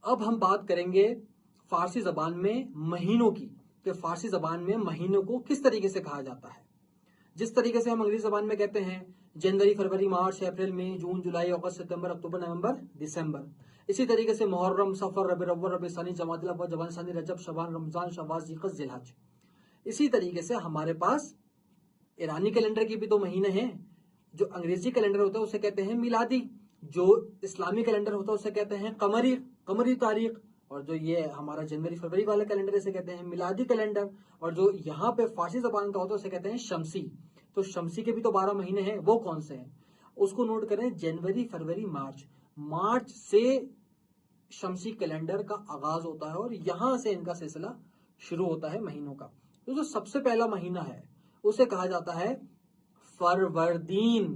अब हम बात करेंगे फारसी जबान में महीनों की। तो फारसी जबान में महीनों को किस तरीके से कहा जाता है। जिस तरीके से हम अंग्रेजी जबान में कहते हैं जनवरी, फरवरी, मार्च, अप्रैल, मई, जून, जुलाई, अगस्त, सितंबर, अक्टूबर, नवंबर, दिसंबर। इसी तरीके से मुहर्रम, सफर, रबी अव्वल, रबी सानी, जमादिल अव्वल, जमादिल सानी, रजब, शबान, रमजान, शव्वाल, जिलकद, जिलहज। इसी तरीके से हमारे पास ईरानी कैलेंडर के भी 2 महीने हैं। जो अंग्रेजी कैलेंडर होता है उसे कहते हैं मिलादी, जो इस्लामी कैलेंडर होता है उसे कहते हैं कमरी कमरी तारीख, और जो ये हमारा जनवरी फरवरी वाला कैलेंडर इसे कहते हैं मिलादी कैलेंडर, और जो यहाँ पे फारसी जबान का होता है उसे कहते हैं शमसी। तो शमसी के भी तो 12 महीने हैं, वो कौन से हैं उसको नोट करें। जनवरी, फरवरी, मार्च। मार्च से शमसी कैलेंडर का आगाज होता है और यहां से इनका सिलसिला शुरू होता है महीनों का। तो जो सबसे पहला महीना है उसे कहा जाता है फरवरदीन।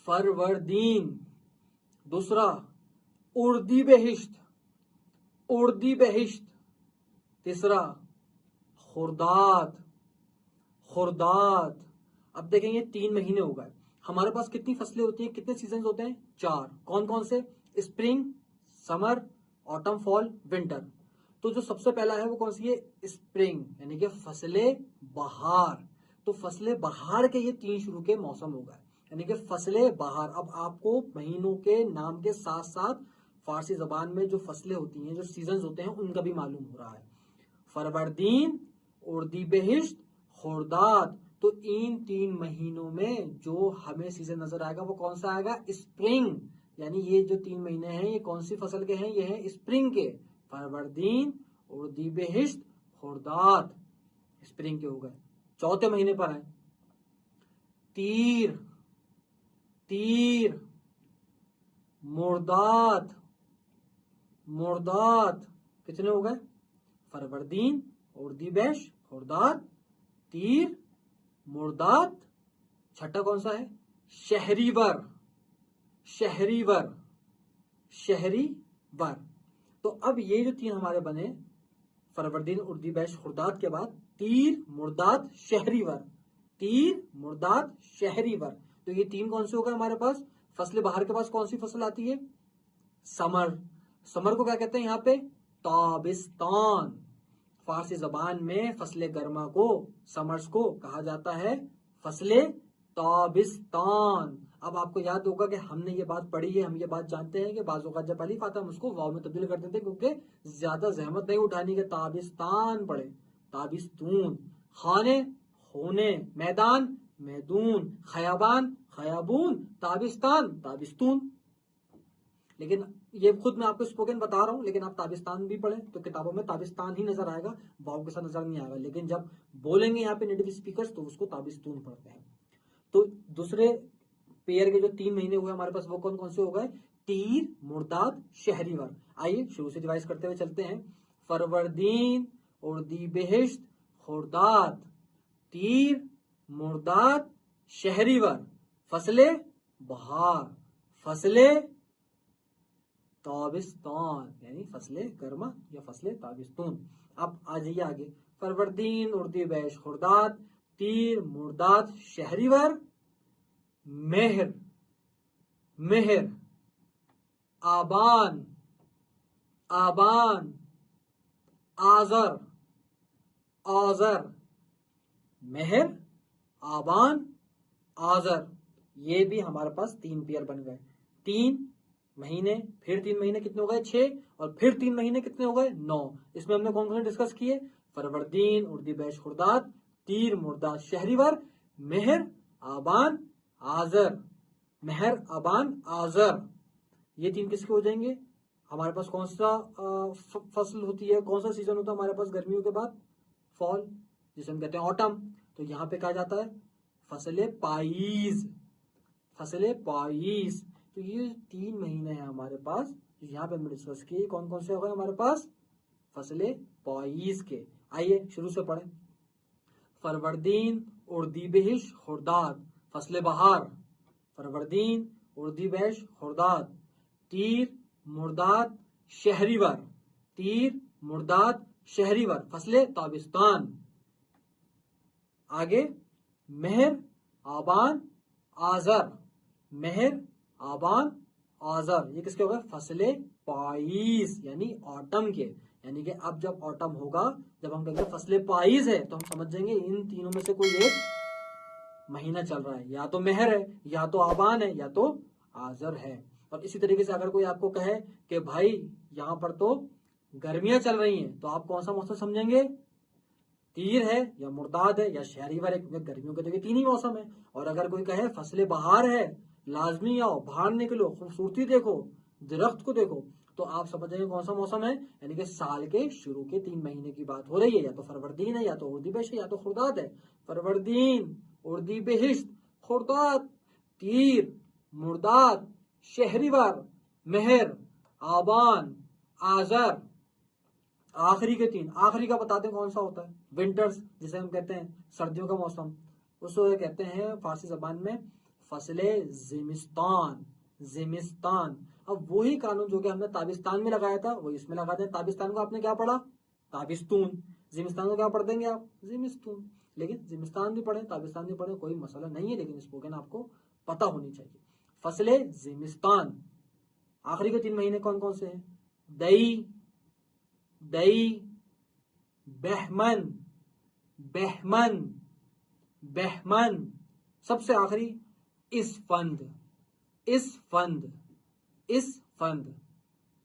फरवरदीन। दूसरा उर्दी बहिश्त। उर्दी बहिश्त। तीसरा खुर्दात। खुर्दात। अब देखेंगे 3 महीने हो गए। हमारे पास कितनी फसलें होती हैं, कितने सीजन होते हैं? 4। कौन कौन से? Spring, summer, autumn, fall, winter. तो जो सबसे पहला है वो कौन सी है? स्प्रिंग, यानी कि फसलें बहार। तो फसलें बहार के ये 3 शुरू के मौसम हो गए, यानी कि फसलें बहार। अब आपको महीनों के नाम के साथ साथ फारसी जबान में जो फसलें होती हैं, जो सीजन होते हैं, उनका भी मालूम हो रहा है। फरवरदीन, उर्दी बहिश्त, खुर्दात। तो इन 3 महीनों में जो हमें सीजन नजर आएगा वो कौन सा आएगा? स्प्रिंग। यानी ये जो 3 महीने हैं ये कौन सी फसल के हैं? ये हैं स्प्रिंग के। फरवरदीन, उर्दी बहिश्त, खुर्दात, स्प्रिंग के हो गए। चौथे महीने पर है तीर। तीर, मुर्दात। मुर्दात। कितने हो गए? फरवरदीन, उर्दी बहिश्त, खुर्दात, तीर, मुर्दात। छठा कौन सा है? शहरीवर। शहरीवर। शहरीवर। तो अब ये जो 3 हमारे बने, फरवरदीन, उर्दी बहिश्त, खुर्दात के बाद तीर, मुर्दात, शहरीवर। तीर, मुर्दात, शहरीवर। तो ये 3 कौन से हो गए हमारे पास? फसलें बाहर के पास कौन सी फसल आती है? समर। समर को क्या कहते हैं यहाँ पे? ताबिस्तान। फारसी जबान में फसले गर्मा को, समर्स को कहा जाता है फसले ताबिस्तान। अब आपको याद होगा कि हमने ये बात पढ़ी है, हम ये बात जानते हैं कि बाजू का जब अलीफ आता है हम उसको वाव में तब्दील कर देते हैं, क्योंकि ज्यादा जहमत नहीं उठानी के ताबिस्तान पढ़े। ताबिस्तून। खाने, होने। मैदान, मैदून। खयाबान, खयाबून। ताबिस्तान, ताबिस्तून। लेकिन ये खुद मैं आपको स्पोकन बता रहा हूं, लेकिन आप ताबिस्तान भी पढ़ें तो किताबों में ताबिस्तान ही नजर आएगा, वाव के साथ नजर नहीं आएगा। लेकिन जब बोलेंगे यहाँ पे नेटिव स्पीकर्स तो उसको ताबिस्तून पढ़ते हैं। तो दूसरे पेयर के जो 3 महीने हुए हमारे पास वो कौन कौन से हो गए? तीर, मुर्दात, शहरीवर। आइए शुरू से रिवाइज करते हुए चलते हैं। फरवरदीन, उर्दी बहिश्त, खुर्दात, तीर, मुर्दात, शहरीवर। फसलें बहार। फसलें ताबिस्तान, यानी फसलें गर्मा या फसलें ताबिस्तून। अब आ जाइए आगे। फरवरदीन, उर्दी बहिश्त, खुर्दात, तीर, मुर्दात, शहरीवर। मेहर। मेहर। आबान। आबान। आजर। आजर। मेहर, आबान, आजर। ये भी हमारे पास 3 पेयर बन गए। 3 महीने, फिर 3 महीने कितने हो गए? 6, और फिर 3 महीने कितने हो गए? 9। इसमें हमने कौन कौन से डिस्कस किए? फरवरदीन, उर्दी बहिश्त, खुर्दात, तीर, मुर्दात, शहरीवर, मेहर, आबान, आजर। मेहर, आबान, आजर। ये 3 किसके हो जाएंगे? हमारे पास कौन सा फसल होती है, कौन सा सीजन होता है हमारे पास गर्मियों के बाद? फॉल, जिसे हम कहते हैं ऑटम। तो यहाँ पे कहा जाता है फसलें पाईज। फसलें पाईज। तो ये 3 महीने हैं हमारे पास जो यहाँ पे हमने डिस्कस किए। कौन कौन से हो गए हमारे पास? फसलें पाईज के। आइए शुरू से पढ़ें। फरवरदीन, उर्दी बहिश्त, खुर्दात, फसलें बहार। फरवरदीन, उर्दी बहिश्त, खुर्दात, तीर, मुर्दात, शहरीवर। तीर, मुर्दात, शहरीवर। फसलें ताबिस्तान। आगे मेहर, आबान, आजर। मेहर, आबान, आजर। ये किसके हो गए? फसलें पाइस यानी ऑटम के, यानी कि अब जब ऑटम होगा, जब हम कहेंगे फसले पाइस है, तो हम समझ जाएंगे इन तीनों में से कोई एक महीना चल रहा है, या तो मेहर है, या तो आबान है, या तो आजर है। और इसी तरीके से अगर कोई आपको कहे कि भाई यहाँ पर तो गर्मियां चल रही हैं, तो आप कौन सा मौसम समझेंगे? तीर है या मुर्दाद है या शहरीवर है, क्योंकि गर्मियों के तो तीन ही मौसम है। और अगर कोई कहे फसले बहार है, लाजमी आओ, बाहर निकलो, खूबसूरती देखो, दरख्त को देखो, तो आप समझ जाएंगे कौन सा मौसम है, यानी कि साल के शुरू के 3 महीने की बात हो रही है, या तो फरवरदीन है, या तो उर्दीबेश है, या तो खुर्दाद है। फरवरदीन, उर्दीबेहिश्त, खुर्दाद, तीर, मुर्दाद, शहरीवर, मेहर, आबान, आजर। आखिरी के 3, आखिरी का बताते हैं कौन सा होता है? विंटर्स, जिसे हम कहते हैं सर्दियों का मौसम, उसको कहते हैं फारसी जबान में फसले जिमिस्तान। जिमिस्तान, अब वही कानून जो कि हमने ताबिस्तान में लगाया था वो इसमें लगा दें। ताबिस्तान को आपने क्या पढ़ा? ताबिस्तून। जिमिस्तान को क्या पढ़ देंगे आप? जिमिस्तून। लेकिन जिमिस्तान भी पढ़े, ताबिस्तान भी पढ़े, कोई मसला नहीं है, लेकिन स्पोकन आपको पता होनी चाहिए। फसले जिमिस्तान, आखिरी के 3 महीने कौन कौन से हैं? दई, दई, बहमन, बहमन, बहमन, सबसे आखिरी इसफंद, इसफंद, इसफंद।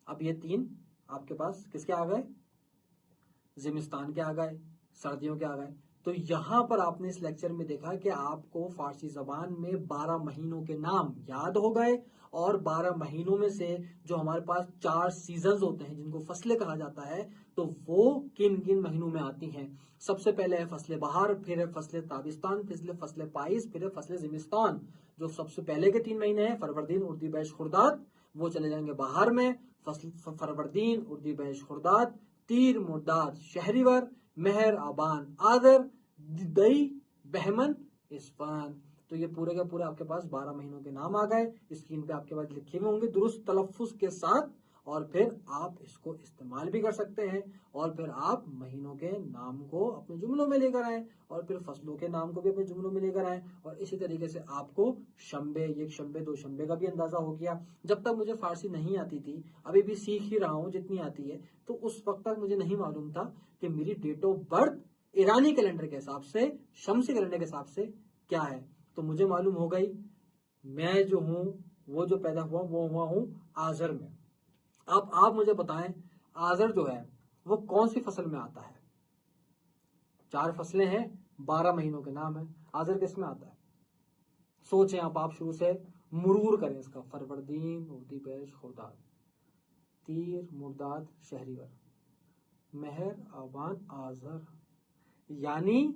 अब ये 3 आपके पास किसके आ गए? जिमिस्तान के आ गए, सर्दियों के आ गए। तो यहां पर आपने इस लेक्चर में देखा कि आपको फारसी जबान में 12 महीनों के नाम याद हो गए, और 12 महीनों में से जो हमारे पास 4 सीजन्स होते हैं जिनको फसलें कहा जाता है, तो वो किन किन महीनों में आती हैं। सबसे पहले है फसले बहार, फिर है फसले ताबिस्तान, फिर फसले पाइस, फिर है फसले जिमिस्तान। जो सबसे पहले के 3 महीने हैं फरवरदीन, उर्दीबैश, खुर्दाद, वो चले जाएंगे बाहर में। फरवरदीन, उर्दीबैश, खुर्दाद, तीर, मुर्दाद, शहरीवर, मेहर, आबान, आदर, दई, बहमन, इसफान। तो ये पूरे के पूरे आपके पास 12 महीनों के नाम आ गए, स्क्रीन पे आपके पास लिखे हुए होंगे दुरुस्त तलफ्फुज के साथ, और फिर आप इसको इस्तेमाल भी कर सकते हैं, और फिर आप महीनों के नाम को अपने जुमलों में लेकर आए, और फिर फसलों के नाम को भी अपने जुमलों में लेकर आए। और इसी तरीके से आपको शंबे, एक शंबे, 2 शंबे का भी अंदाजा हो गया। जब तक मुझे फारसी नहीं आती थी, अभी भी सीख ही रहा हूँ जितनी आती है, तो उस वक्त तक मुझे नहीं मालूम था कि मेरी डेट ऑफ बर्थ ईरानी कैलेंडर के हिसाब से, शमसी कैलेंडर के हिसाब से क्या है। तो मुझे मालूम हो गई मैं जो हूं, वो जो पैदा हुआ वो हुआ हूं आजर में। अब आप मुझे बताएं आजर जो है वो कौन सी फसल में आता है? 4 फसलें हैं, 12 महीनों के नाम है, आजर किस में आता है? सोचें आप शुरू से मुरूर करें इसका। फरवरदीन, उर्दीबैश, खुर्दाद, तीर, मुर्दाद, शहरीवर, मेहर, आबान, आजर, यानी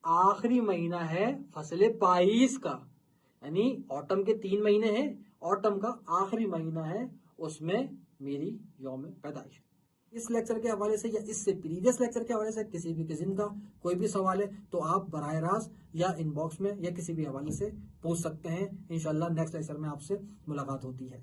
आखिरी महीना है फसले पाइस का, यानी ऑटम के 3 महीने हैं, ऑटम का आखिरी महीना है, उसमें मेरी यौम पैदाइश। इस लेक्चर के हवाले से या इससे प्रीवियस लेक्चर के हवाले से किसी भी किस्म का कोई भी सवाल है तो आप बराह रास्त या इनबॉक्स में या किसी भी हवाले से पूछ सकते हैं। इंशाल्लाह नेक्स्ट लेक्चर में आपसे मुलाकात होती है।